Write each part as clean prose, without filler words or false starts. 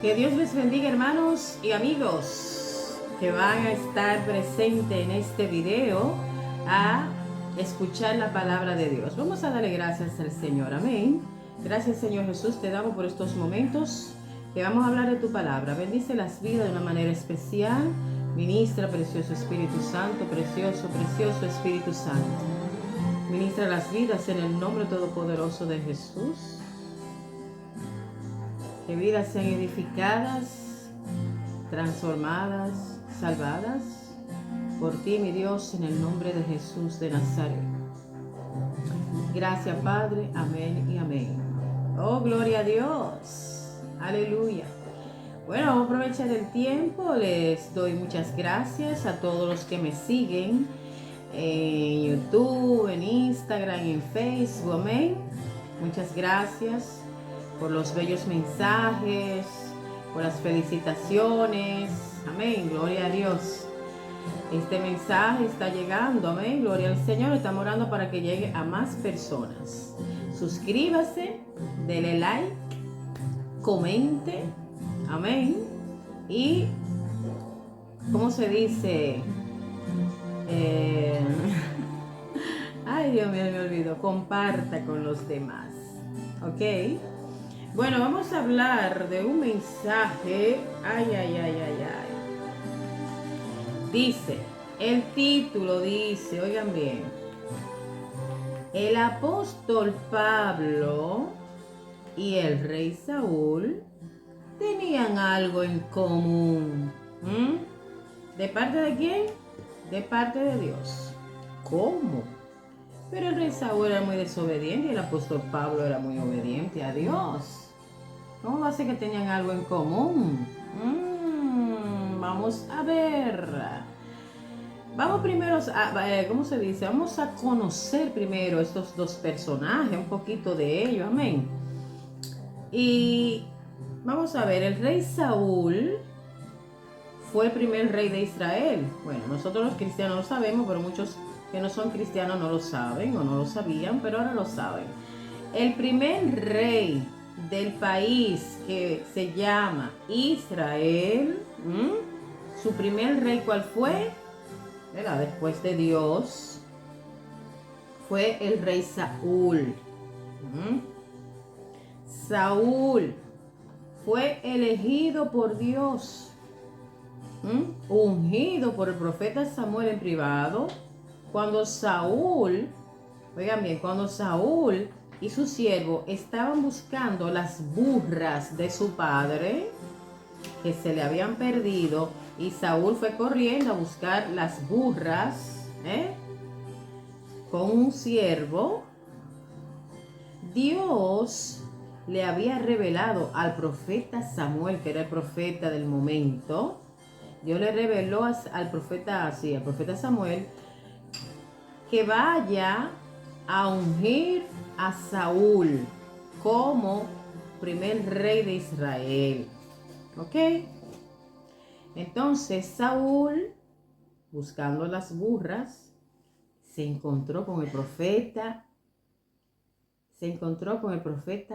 Que Dios les bendiga, hermanos y amigos que van a estar presentes en este video a escuchar la palabra de Dios. Vamos a darle gracias al Señor. Amén. Gracias, Señor Jesús, te damos por estos momentos que vamos a hablar de tu palabra. Bendice las vidas de una manera especial. Ministra, precioso Espíritu Santo, precioso Espíritu Santo. Ministra las vidas en el nombre todopoderoso de Jesús. Que vidas sean edificadas, transformadas, salvadas por ti, mi Dios, en el nombre de Jesús de Nazaret. Gracias, Padre. Amén y amén. Oh, gloria a Dios. Aleluya. Bueno, vamos a aprovechar el tiempo. Les doy muchas gracias a todos los que me siguen en YouTube, en Instagram, en Facebook. Amén. Muchas gracias por los bellos mensajes, por las felicitaciones. Amén, gloria a Dios. Este mensaje está llegando, amén, gloria al Señor. Estamos orando para que llegue a más personas. Suscríbase, dele like, comente, amén. Y, ¿cómo se dice? Ay, Dios mío, me olvido. Comparta con los demás, ¿ok? Bueno, vamos a hablar de un mensaje. Dice, el título dice, oigan bien, el apóstol Pablo y el rey Saúl tenían algo en común. ¿De parte de quién? De parte de Dios. ¿Cómo? Pero el rey Saúl era muy desobediente y el apóstol Pablo era muy obediente a Dios. ¿Cómo va a ser que tenían algo en común? Vamos a ver. Vamos primero a, ¿cómo se dice? Vamos a conocer primero estos dos personajes, un poquito de ellos, amén. Y vamos a ver, el rey Saúl fue el primer rey de Israel. Bueno, nosotros los cristianos lo sabemos, pero muchos que no son cristianos no lo saben o no lo sabían, pero ahora lo saben. El primer rey del país que se llama Israel, su primer rey, ¿cuál fue? ¿Verdad? Después de Dios, fue el rey Saúl. Saúl fue elegido por Dios, ungido por el profeta Samuel en privado. Cuando Saúl, oigan bien, cuando Saúl y su siervo estaban buscando las burras de su padre que se le habían perdido, y Saúl fue corriendo a buscar las burras con un siervo, Dios le había revelado al profeta Samuel, que era el profeta del momento. Dios le reveló al profeta Samuel que vaya a ungir a Saúl como primer rey de Israel. ¿Ok? Entonces Saúl, buscando las burras, se encontró con el profeta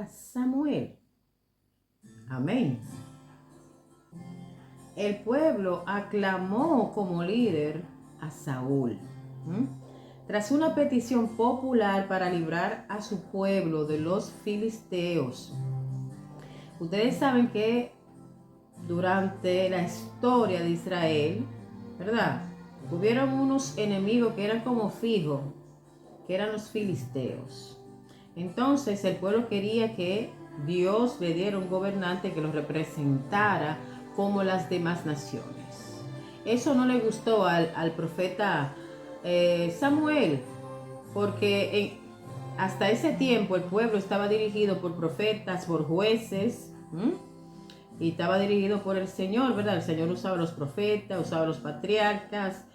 Samuel. Amén. El pueblo aclamó como líder a Saúl. Tras una petición popular para librar a su pueblo de los filisteos. Ustedes saben que durante la historia de Israel, ¿verdad? Hubieron unos enemigos que eran como fijos, que eran los filisteos. Entonces el pueblo quería que Dios le diera un gobernante que los representara como las demás naciones. Eso no le gustó al profeta Samuel, porque hasta ese tiempo el pueblo estaba dirigido por profetas, por jueces, y estaba dirigido por el Señor, ¿verdad? El Señor usaba los profetas, usaba los patriarcas,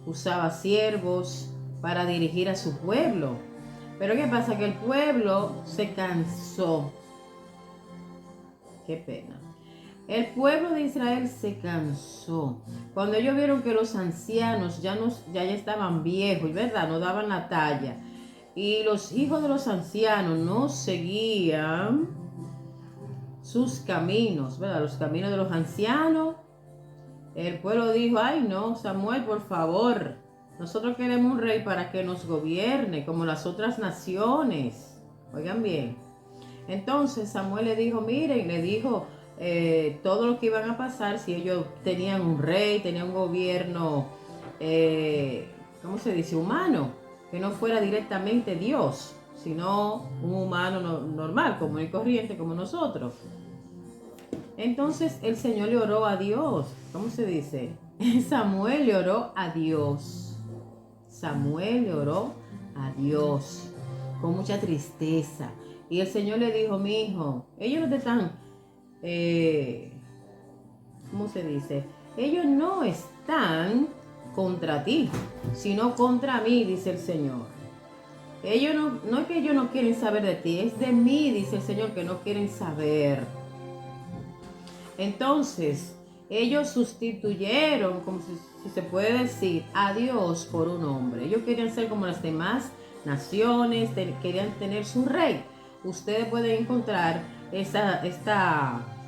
usaba siervos para dirigir a su pueblo. Pero ¿qué pasa? Que el pueblo se cansó. Qué pena. El pueblo de Israel se cansó. Cuando ellos vieron que los ancianos ya estaban viejos, ¿verdad? No daban la talla. Y los hijos de los ancianos no seguían sus caminos, ¿verdad? Los caminos de los ancianos. El pueblo dijo, ay no, Samuel, por favor, nosotros queremos un rey para que nos gobierne como las otras naciones. Oigan bien. Entonces Samuel le dijo, miren, le dijo todo lo que iban a pasar si ellos tenían un rey, tenían un gobierno, ¿cómo se dice? Humano, que no fuera directamente Dios, sino un humano normal, común y corriente como nosotros. Entonces el Señor le oró a Dios. ¿Cómo se dice? Samuel le oró a Dios. Samuel le oró a Dios con mucha tristeza. Y el Señor le dijo, mi hijo, ellos no te están, ¿cómo se dice? Ellos no están contra ti, sino contra mí, dice el Señor. Ellos no es que ellos no quieren saber de ti, es de mí, dice el Señor, que no quieren saber. Entonces, ellos sustituyeron, como si se puede decir, a Dios por un hombre. Ellos querían ser como las demás naciones, querían tener su rey. Ustedes pueden encontrar esta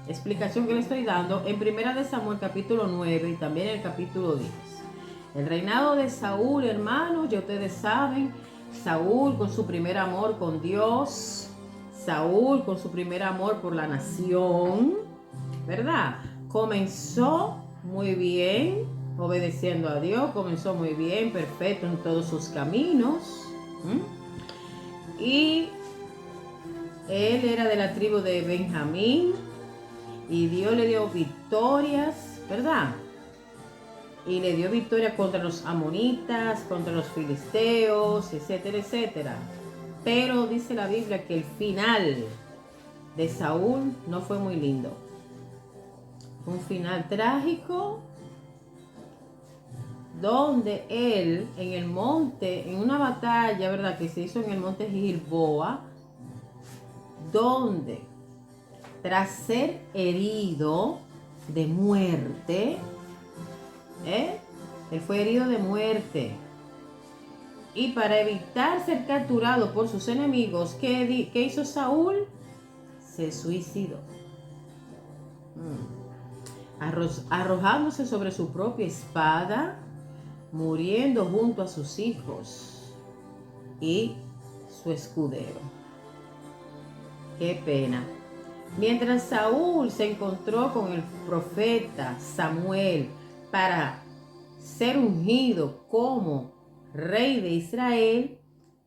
explicación que les estoy dando en 1 Samuel capítulo 9 y también en el capítulo 10. El reinado de Saúl, hermanos, ya ustedes saben, Saúl con su primer amor con Dios, Saúl con su primer amor por la nación, ¿verdad? Comenzó muy bien, obedeciendo a Dios, comenzó muy bien, perfecto en todos sus caminos. Y él era de la tribu de Benjamín y Dios le dio victorias, ¿verdad? Y le dio victoria contra los amonitas, contra los filisteos, etcétera, etcétera. Pero dice la Biblia que el final de Saúl no fue muy lindo. Un final trágico, donde él en el monte, en una batalla, ¿verdad?, que se hizo en el monte Gilboa, donde tras ser herido de muerte, él fue herido de muerte, y para evitar ser capturado por sus enemigos, ¿qué hizo Saúl? Se suicidó. Arrojándose sobre su propia espada, muriendo junto a sus hijos y su escudero. Qué pena. Mientras Saúl se encontró con el profeta Samuel para ser ungido como rey de Israel,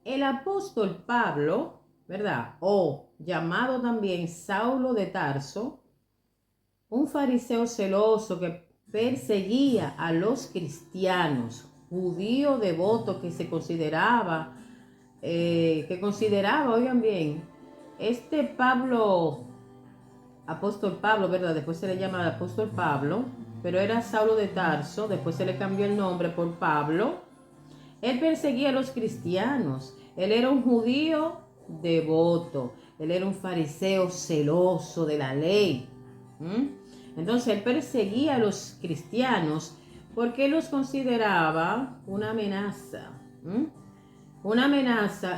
el apóstol Pablo, ¿verdad?, o llamado también Saulo de Tarso, un fariseo celoso que perseguía a los cristianos, judío devoto que se consideraba, oigan bien, este Pablo, apóstol Pablo, ¿verdad? Después se le llama el apóstol Pablo, pero era Saulo de Tarso, después se le cambió el nombre por Pablo. Él perseguía a los cristianos, él era un judío devoto, él era un fariseo celoso de la ley. Entonces él perseguía a los cristianos porque los consideraba una amenaza,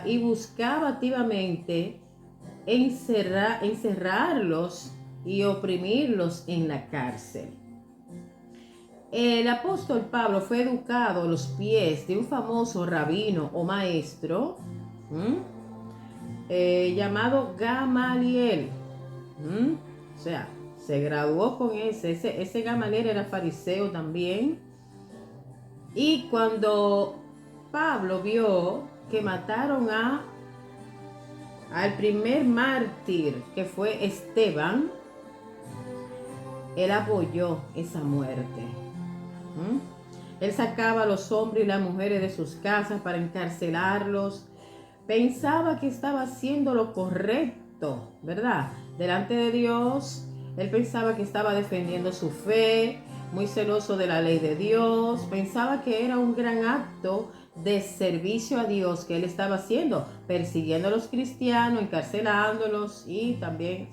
y buscaba activamente encerrarlos y oprimirlos en la cárcel. El apóstol Pablo fue educado a los pies de un famoso rabino o maestro llamado Gamaliel. O sea, se graduó con ese Gamaliel era fariseo también. Y cuando Pablo vio que mataron al primer mártir, que fue Esteban, él apoyó esa muerte. Él sacaba a los hombres y las mujeres de sus casas para encarcelarlos. Pensaba que estaba haciendo lo correcto, ¿verdad?, delante de Dios. Él pensaba que estaba defendiendo su fe, muy celoso de la ley de Dios. Pensaba que era un gran acto de servicio a Dios que él estaba haciendo, persiguiendo a los cristianos, encarcelándolos y también...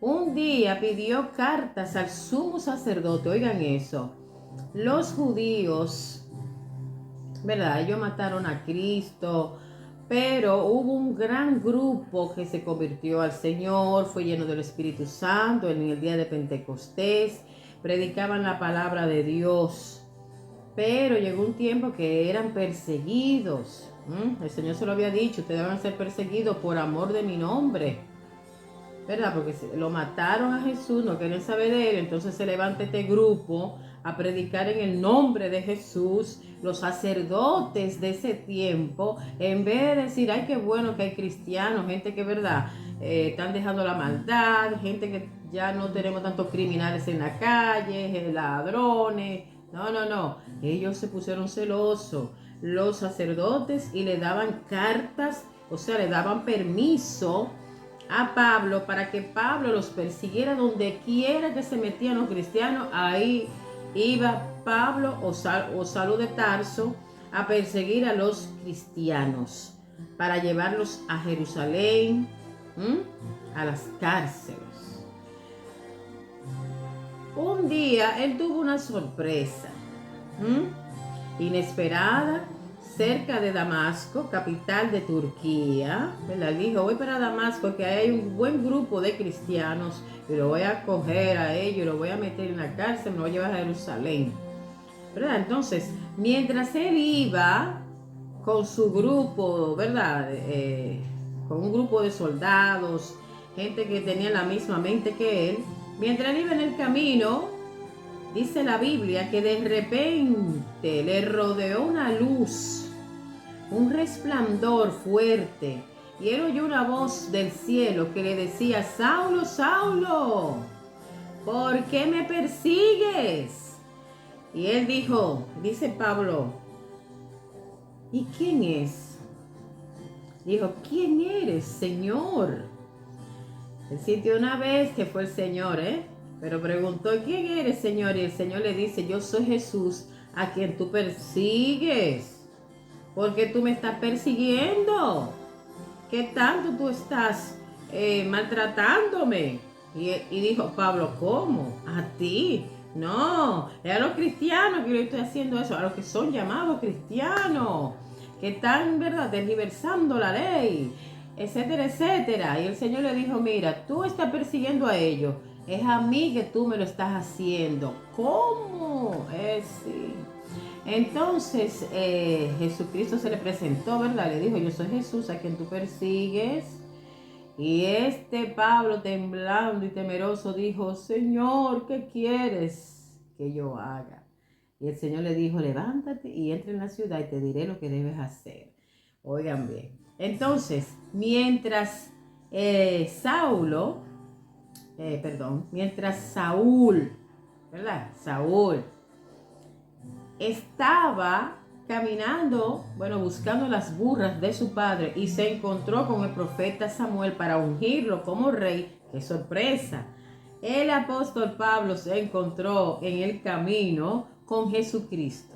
Un día pidió cartas al sumo sacerdote, oigan eso. Los judíos, ¿verdad?, ellos mataron a Cristo Pero hubo un gran grupo que se convirtió al Señor, fue lleno del Espíritu Santo en el día de Pentecostés, predicaban la palabra de Dios. Pero llegó un tiempo que eran perseguidos. El Señor se lo había dicho, ustedes van a ser perseguidos por amor de mi nombre. ¿Verdad? Porque lo mataron a Jesús, no querían saber de él. Entonces se levanta este grupo a predicar en el nombre de Jesús. Los sacerdotes de ese tiempo, en vez de decir, ay, qué bueno que hay cristianos, gente que, ¿verdad? Están dejando la maldad, gente que ya no tenemos tantos criminales en la calle, ladrones. No, no, no. Ellos se pusieron celosos, los sacerdotes, y le daban cartas, o sea, le daban permiso a Pablo para que Pablo los persiguiera donde quiera que se metían los cristianos. Ahí iba Pablo o Saulo de Tarso a perseguir a los cristianos para llevarlos a Jerusalén, a las cárceles. Un día él tuvo una sorpresa inesperada cerca de Damasco, capital de Turquía. Él dijo, voy para Damasco, que hay un buen grupo de cristianos y lo voy a coger a ellos, lo voy a meter en la cárcel, me lo voy a llevar a Jerusalén, ¿verdad? Entonces, mientras él iba con su grupo, ¿verdad? Con un grupo de soldados, gente que tenía la misma mente que él, mientras él iba en el camino, dice la Biblia que de repente le rodeó una luz, un resplandor fuerte, y él oyó una voz del cielo que le decía, Saulo, Saulo, ¿por qué me persigues? Y él dijo, dice Pablo, ¿y quién es? Dijo, ¿quién eres, Señor? Él sintió una vez que fue el Señor, pero preguntó, ¿quién eres, Señor? Y el Señor le dice, yo soy Jesús, a quien tú persigues. ¿Por qué tú me estás persiguiendo? ¿Qué tanto tú estás maltratándome? Y dijo Pablo, ¿cómo? ¿A ti? No, es a los cristianos que yo estoy haciendo eso, a los que son llamados cristianos, que están, ¿verdad?, tergiversando la ley, etcétera, etcétera. Y el Señor le dijo, mira, tú estás persiguiendo a ellos, es a mí que tú me lo estás haciendo. ¿Cómo? Sí. Entonces Jesucristo se le presentó, ¿verdad? Le dijo, yo soy Jesús a quien tú persigues. Y Pablo, temblando y temeroso, dijo, Señor, ¿qué quieres que yo haga? Y el Señor le dijo, levántate y entra en la ciudad y te diré lo que debes hacer. Oigan bien. Entonces, mientras Saúl, ¿verdad? Saúl estaba caminando, buscando las burras de su padre, y se encontró con el profeta Samuel para ungirlo como rey. ¡Qué sorpresa! El apóstol Pablo se encontró en el camino con Jesucristo.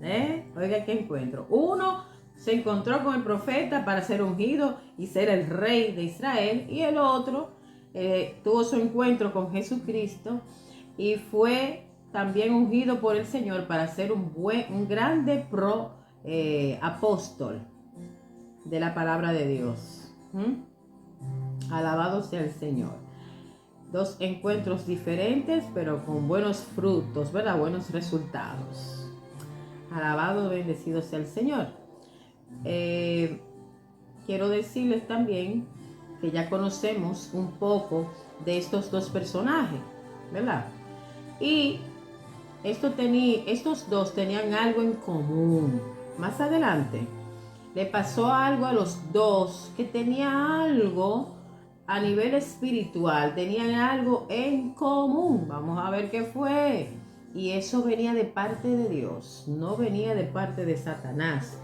Oiga, qué encuentro. Uno se encontró con el profeta para ser ungido y ser el rey de Israel, y el otro tuvo su encuentro con Jesucristo y fue también ungido por el Señor para ser un grande apóstol de la palabra de Dios. Alabado sea el Señor. Dos encuentros diferentes, pero con buenos frutos, ¿verdad? Buenos resultados. Alabado, bendecido sea el Señor. Quiero decirles también que ya conocemos un poco de estos dos personajes, ¿verdad? Y estos dos tenían algo en común. Más adelante le pasó algo a los dos que tenía algo a nivel espiritual, tenían algo en común. Vamos a ver qué fue. Y eso venía de parte de Dios, no venía de parte de Satanás,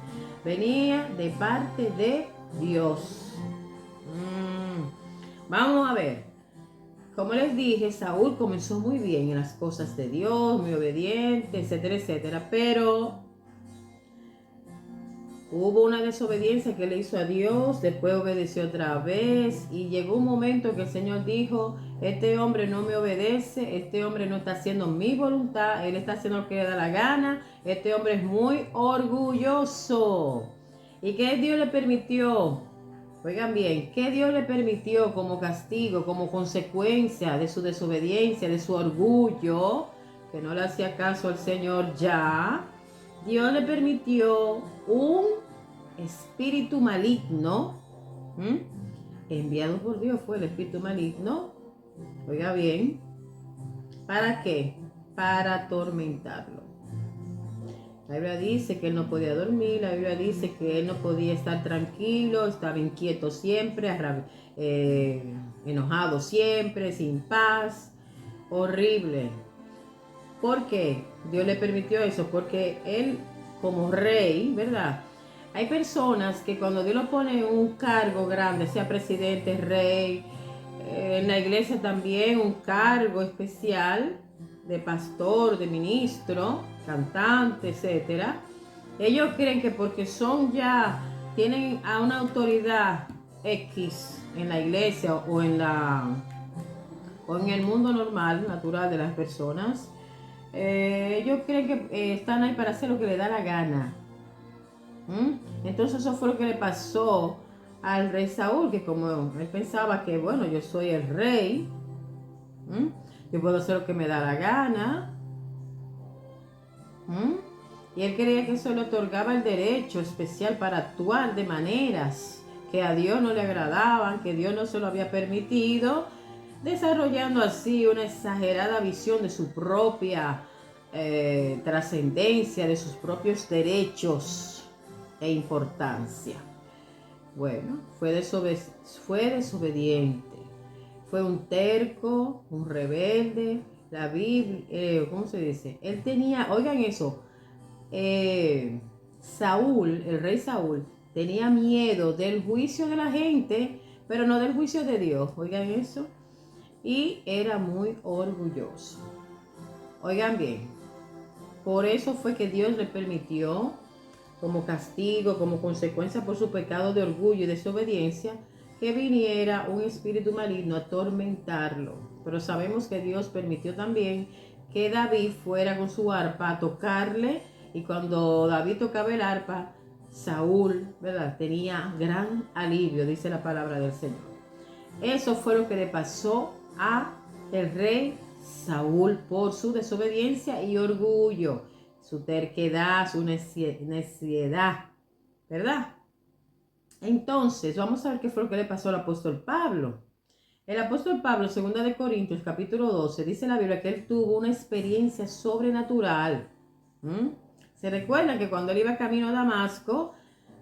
venía de parte de Dios. Vamos a ver. Como les dije, Saúl comenzó muy bien en las cosas de Dios, muy obediente, etcétera, etcétera, pero hubo una desobediencia que le hizo a Dios, después obedeció otra vez, y llegó un momento que el Señor dijo, este hombre no me obedece, este hombre no está haciendo mi voluntad, él está haciendo lo que le da la gana, este hombre es muy orgulloso. ¿Y qué Dios le permitió? Oigan bien, ¿qué Dios le permitió como castigo, como consecuencia de su desobediencia, de su orgullo, que no le hacía caso al Señor ya? Dios le permitió un espíritu maligno, ¿m? Enviado por Dios fue el espíritu maligno, oiga bien, ¿para qué? Para atormentarlo. La Biblia dice que él no podía dormir, la Biblia dice que él no podía estar tranquilo, estaba inquieto siempre, enojado siempre, sin paz, horrible. ¿Por qué Dios le permitió eso? Porque él, como rey, ¿verdad? Hay personas que cuando Dios lo pone en un cargo grande, sea presidente, rey, en la iglesia también un cargo especial de pastor, de ministro, cantante, etcétera. Ellos creen que porque tienen a una autoridad X en la iglesia o en el mundo normal, natural de las personas, ellos creen que están ahí para hacer lo que les da la gana. Entonces eso fue lo que le pasó al rey Saúl, que como él pensaba que, bueno, yo soy el rey, yo puedo hacer lo que me da la gana, y él creía que eso le otorgaba el derecho especial para actuar de maneras que a Dios no le agradaban, que Dios no se lo había permitido, desarrollando así una exagerada visión de su propia trascendencia, de sus propios derechos e importancia. Bueno, fue desobediente, fue un terco, un rebelde. La Biblia, ¿cómo se dice? Él tenía, oigan eso, Saúl, el rey Saúl, tenía miedo del juicio de la gente, pero no del juicio de Dios, oigan eso, y era muy orgulloso. Oigan bien, por eso fue que Dios le permitió, como castigo, como consecuencia por su pecado de orgullo y desobediencia, que viniera un espíritu maligno a atormentarlo. Pero sabemos que Dios permitió también que David fuera con su arpa a tocarle, y cuando David tocaba el arpa, Saúl, ¿verdad?, tenía gran alivio, dice la palabra del Señor. Eso fue lo que le pasó a el rey Saúl por su desobediencia y orgullo, su terquedad, su neciedad, ¿verdad? Entonces, vamos a ver qué fue lo que le pasó al apóstol Pablo. El apóstol Pablo, 2 de Corintios, capítulo 12, dice la Biblia que él tuvo una experiencia sobrenatural. Se recuerdan que cuando él iba camino a Damasco,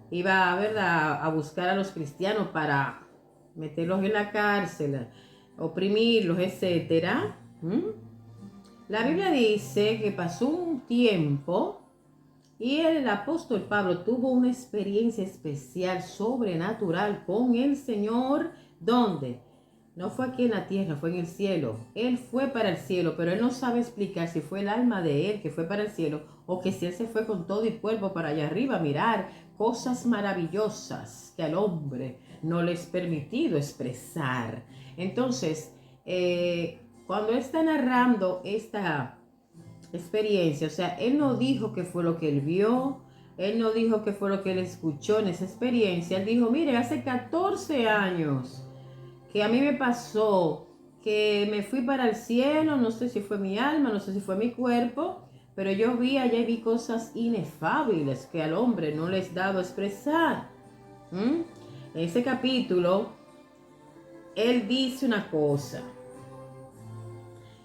iba, ¿verdad?, a buscar a los cristianos para meterlos en la cárcel, oprimirlos, etcétera. La Biblia dice que pasó un tiempo y el apóstol Pablo tuvo una experiencia especial, sobrenatural con el Señor. ¿Dónde? No fue aquí en la tierra, fue en el cielo. Él fue para el cielo, pero él no sabe explicar si fue el alma de él que fue para el cielo o que si él se fue con todo y cuerpo para allá arriba a mirar cosas maravillosas que al hombre no le es permitido expresar. Entonces, cuando él está narrando esta experiencia, o sea, él no dijo qué fue lo que él vio, él no dijo qué fue lo que él escuchó en esa experiencia. Él dijo, mire, hace 14 años que a mí me pasó que me fui para el cielo, no sé si fue mi alma, no sé si fue mi cuerpo, pero yo vi allá y vi cosas inefables que al hombre no les dado expresar. En ese capítulo, él dice una cosa.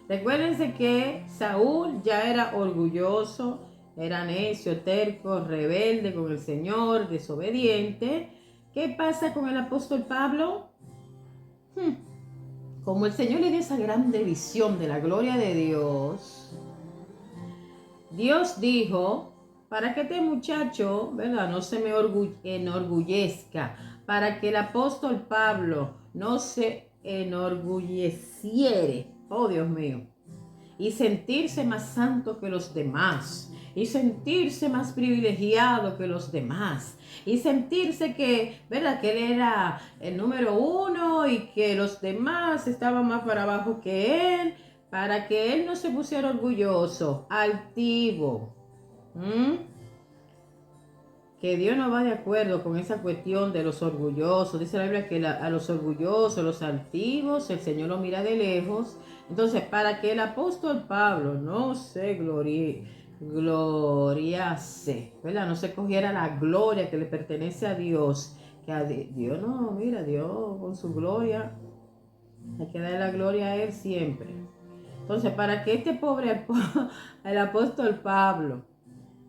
Recuérdense que Saúl ya era orgulloso, era necio, terco, rebelde con el Señor, desobediente. ¿Qué pasa con el apóstol Pablo? Como el Señor le dio esa grande visión de la gloria de Dios, Dios dijo, para que este muchacho, ¿verdad?, no se me enorgullezca, para que el apóstol Pablo no se enorgulleciere, oh Dios mío, y sentirse más santo que los demás, y sentirse más privilegiado que los demás, y sentirse que, ¿verdad?, que él era el número uno y que los demás estaban más para abajo que él, para que él no se pusiera orgulloso, altivo, que que Dios no va de acuerdo con esa cuestión de los orgullosos. Dice la Biblia que a los orgullosos, los altivos, el Señor lo mira de lejos. Entonces, para que el apóstol Pablo no se gloriase, ¿verdad? No se cogiera la gloria que le pertenece a Dios, que a Dios no, mira, Dios con su gloria, hay que darle la gloria a Él siempre. Entonces, para que este pobre, el apóstol Pablo,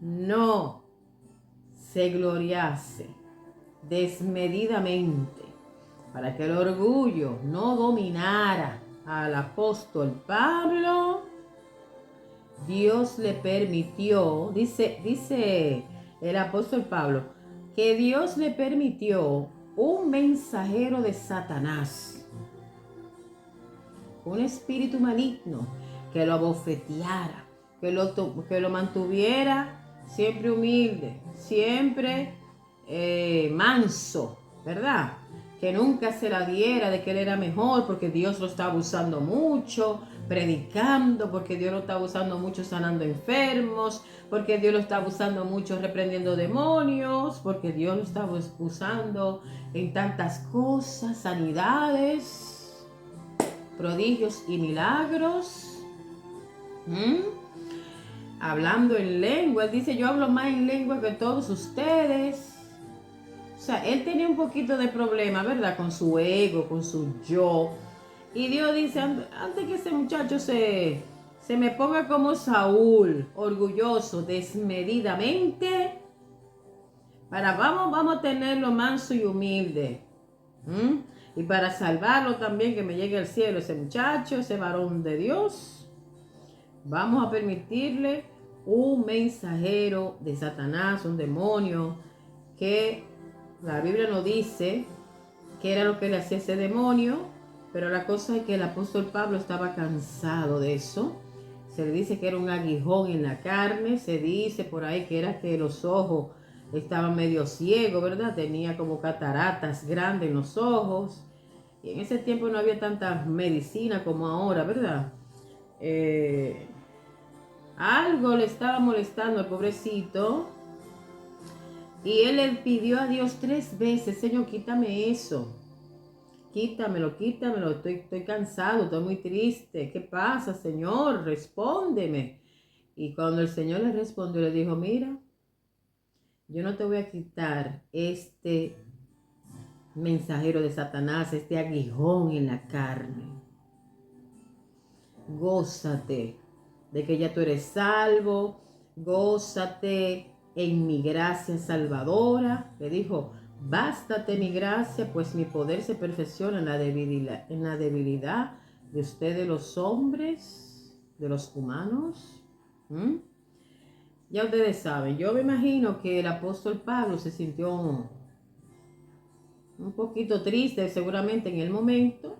no se gloriase desmedidamente, para que el orgullo no dominara al apóstol Pablo, Dios le permitió, dice el apóstol Pablo, que Dios le permitió un mensajero de Satanás, un espíritu maligno que lo abofeteara, que lo mantuviera siempre humilde, siempre manso, ¿verdad? Que nunca se la diera de que él era mejor porque Dios lo estaba usando mucho, predicando, porque Dios lo estaba usando mucho sanando enfermos, porque Dios lo estaba usando mucho reprendiendo demonios, porque Dios lo estaba usando en tantas cosas, sanidades, prodigios y milagros. Hablando en lengua, él dice, yo hablo más en lengua que todos ustedes. O sea, él tenía un poquito de problema, ¿verdad? Con su ego, con su yo. Y Dios dice, antes que ese muchacho se me ponga como Saúl, orgulloso, desmedidamente, vamos a tenerlo manso y humilde. Y para salvarlo también, que me llegue al cielo ese muchacho, ese varón de Dios, vamos a permitirle un mensajero de Satanás, un demonio, que la Biblia nos dice que era lo que le hacía ese demonio, pero la cosa es que el apóstol Pablo estaba cansado de eso. Se le dice que era un aguijón en la carne, se dice por ahí que era que los ojos estaban medio ciegos, ¿verdad? Tenía como cataratas grandes en los ojos. Y en ese tiempo no había tanta medicina como ahora, ¿verdad? Algo le estaba molestando al pobrecito. Y él le pidió a Dios 3 veces, Señor, quítame eso. Quítamelo, estoy cansado, estoy muy triste. ¿Qué pasa, Señor? Respóndeme. Y cuando el Señor le respondió, le dijo, mira, yo no te voy a quitar este mensajero de Satanás, este aguijón en la carne. Gózate de que ya tú eres salvo, gózate en mi gracia salvadora. Le dijo, bástate mi gracia, pues mi poder se perfecciona en la debilidad de ustedes los hombres, de los humanos. Ya ustedes saben, yo me imagino que el apóstol Pablo se sintió un poquito triste seguramente en el momento.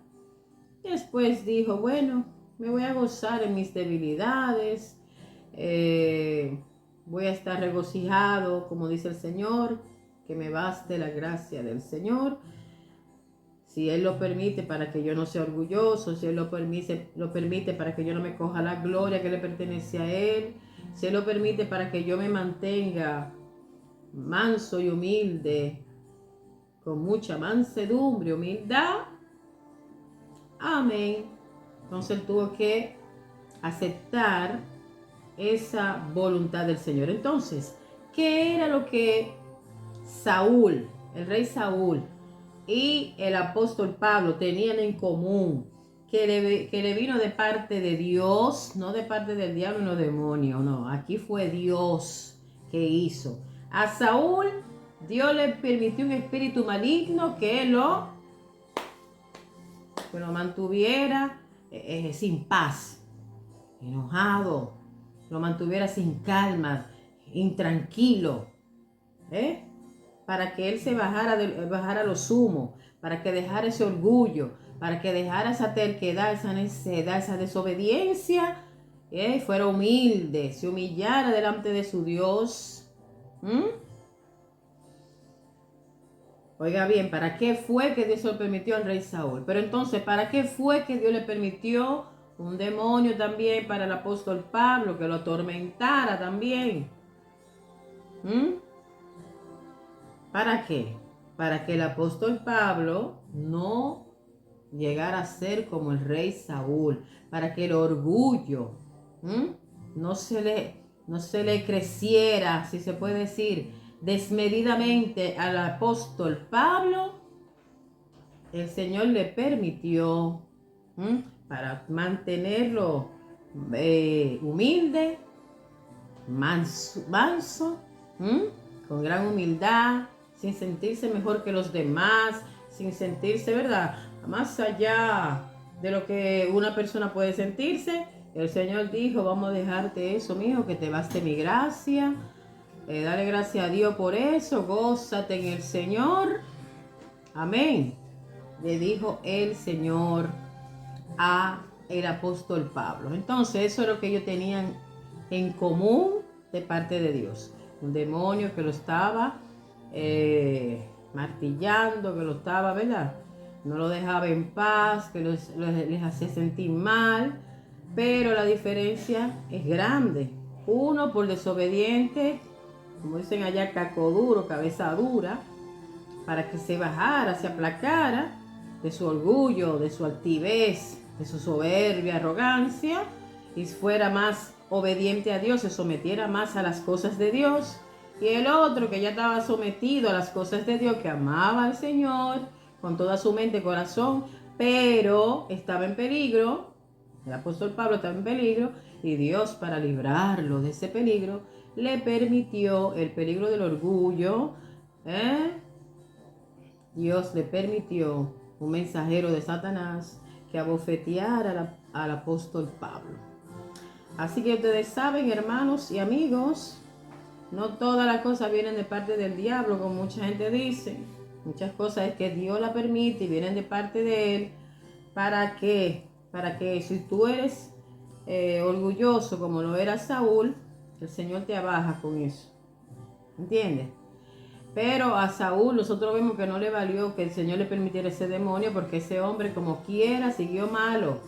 Después dijo, bueno, me voy a gozar en mis debilidades, voy a estar regocijado, como dice el Señor, que me baste la gracia del Señor. Si Él lo permite para que yo no sea orgulloso, si Él lo permite para que yo no me coja la gloria que le pertenece a Él, si Él lo permite para que yo me mantenga manso y humilde, con mucha mansedumbre, humildad, amén. Entonces él tuvo que aceptar esa voluntad del Señor. Entonces, ¿qué era lo que Saúl, el rey Saúl y el apóstol Pablo tenían en común? Que le vino de parte de Dios, no de parte del diablo y los demonios, no. Aquí fue Dios que hizo. A Saúl, Dios le permitió un espíritu maligno que lo mantuviera sin paz, enojado, lo mantuviera sin calma, intranquilo, para que él se bajara lo sumo, para que dejara ese orgullo, para que dejara esa terquedad, esa necedad, esa desobediencia, fuera humilde, se humillara delante de su Dios. Oiga bien, ¿para qué fue que Dios se lo permitió al rey Saúl? Pero entonces, ¿para qué fue que Dios le permitió un demonio también para el apóstol Pablo, que lo atormentara también? ¿Para qué? Para que el apóstol Pablo no llegara a ser como el rey Saúl, para que el orgullo no se le creciera, si se puede decir, desmedidamente al apóstol Pablo. El Señor le permitió para mantenerlo humilde, manso, con gran humildad, sin sentirse mejor que los demás, sin sentirse, ¿verdad?, más allá de lo que una persona puede sentirse. El Señor dijo: vamos a dejarte eso, mijo, que te baste mi gracia. Dale gracias a Dios por eso, gózate en el Señor. Amén. Le dijo el Señor a el apóstol Pablo. Entonces, eso es lo que ellos tenían en común de parte de Dios. Un demonio que lo estaba martillando, que lo estaba, ¿verdad?, no lo dejaba en paz, que les hacía sentir mal. Pero la diferencia es grande. Uno por desobediente, como dicen allá, caco duro, cabeza dura, para que se bajara, se aplacara de su orgullo, de su altivez, de su soberbia, arrogancia, y fuera más obediente a Dios, se sometiera más a las cosas de Dios. Y el otro, que ya estaba sometido a las cosas de Dios, que amaba al Señor con toda su mente y corazón, pero estaba en peligro. El apóstol Pablo estaba en peligro, y Dios, para librarlo de ese peligro, le permitió el peligro del orgullo. Dios le permitió un mensajero de Satanás que abofeteara al apóstol Pablo. Así que ustedes saben, hermanos y amigos, no todas las cosas vienen de parte del diablo, como mucha gente dice. Muchas cosas es que Dios la permite y vienen de parte de Él. ¿Para qué? Para que si tú eres orgulloso como lo era Saúl, el Señor te abaja con eso. ¿Entiendes? Pero a Saúl nosotros vemos que no le valió que el Señor le permitiera ese demonio, porque ese hombre como quiera siguió malo.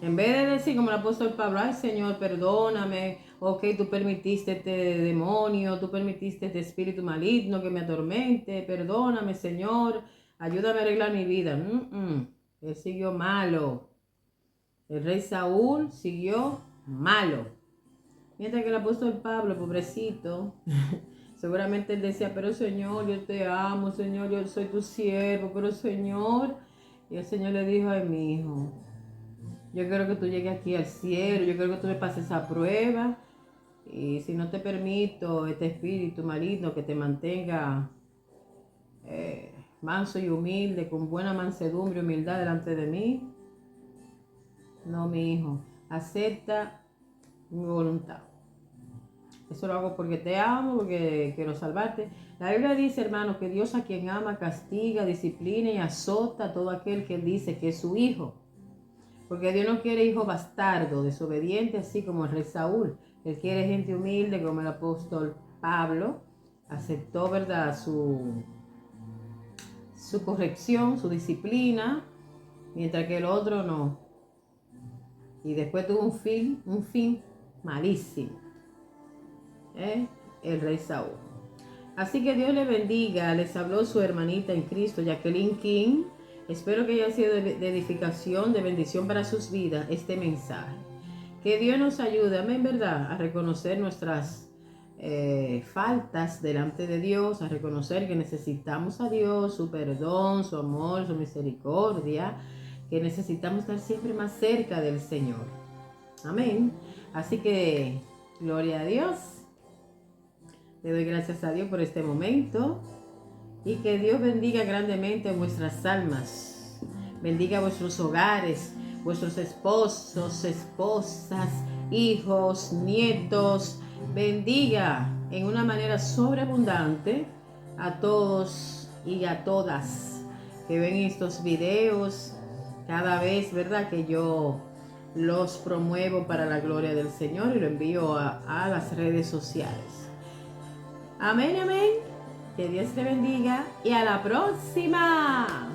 En vez de decir como el apóstol Pablo: ay, Señor, perdóname, ok, tú permitiste este demonio, tú permitiste este espíritu maligno que me atormente, perdóname, Señor, ayúdame a arreglar mi vida. Él siguió malo. El rey Saúl siguió malo. Mientras que el apóstol Pablo, pobrecito, seguramente él decía: pero Señor, yo te amo, Señor, yo soy tu siervo, pero Señor. Y el Señor le dijo: ay, mi hijo, yo quiero que tú llegues aquí al cielo, yo quiero que tú me pases esa prueba. Y si no te permito este espíritu maligno que te mantenga manso y humilde, con buena mansedumbre y humildad delante de mí, no, mi hijo, acepta mi voluntad. Eso lo hago porque te amo, porque quiero salvarte. La Biblia dice, hermano, que Dios a quien ama castiga, disciplina y azota a todo aquel que él dice que es su hijo. Porque Dios no quiere hijo bastardo, desobediente, así como el rey Saúl. Él quiere gente humilde, como el apóstol Pablo. Aceptó, ¿verdad?, su corrección, su disciplina, mientras que el otro no. Y después tuvo un fin malísimo. El rey Saúl. Así que Dios le bendiga. Les habló su hermanita en Cristo, Jacqueline King. Espero que haya sido de edificación, de bendición para sus vidas este mensaje. Que Dios nos ayude, amén, ¿verdad?, a reconocer nuestras faltas delante de Dios, a reconocer que necesitamos a Dios, su perdón, su amor, su misericordia, que necesitamos estar siempre más cerca del Señor. Amén. Así que, gloria a Dios. Le doy gracias a Dios por este momento. Y que Dios bendiga grandemente vuestras almas. Bendiga vuestros hogares, vuestros esposos, esposas, hijos, nietos. Bendiga en una manera sobreabundante a todos y a todas que ven estos videos cada vez, ¿verdad?, que yo los promuevo para la gloria del Señor y lo envío a las redes sociales. Amén, amén. Que Dios te bendiga y a la próxima.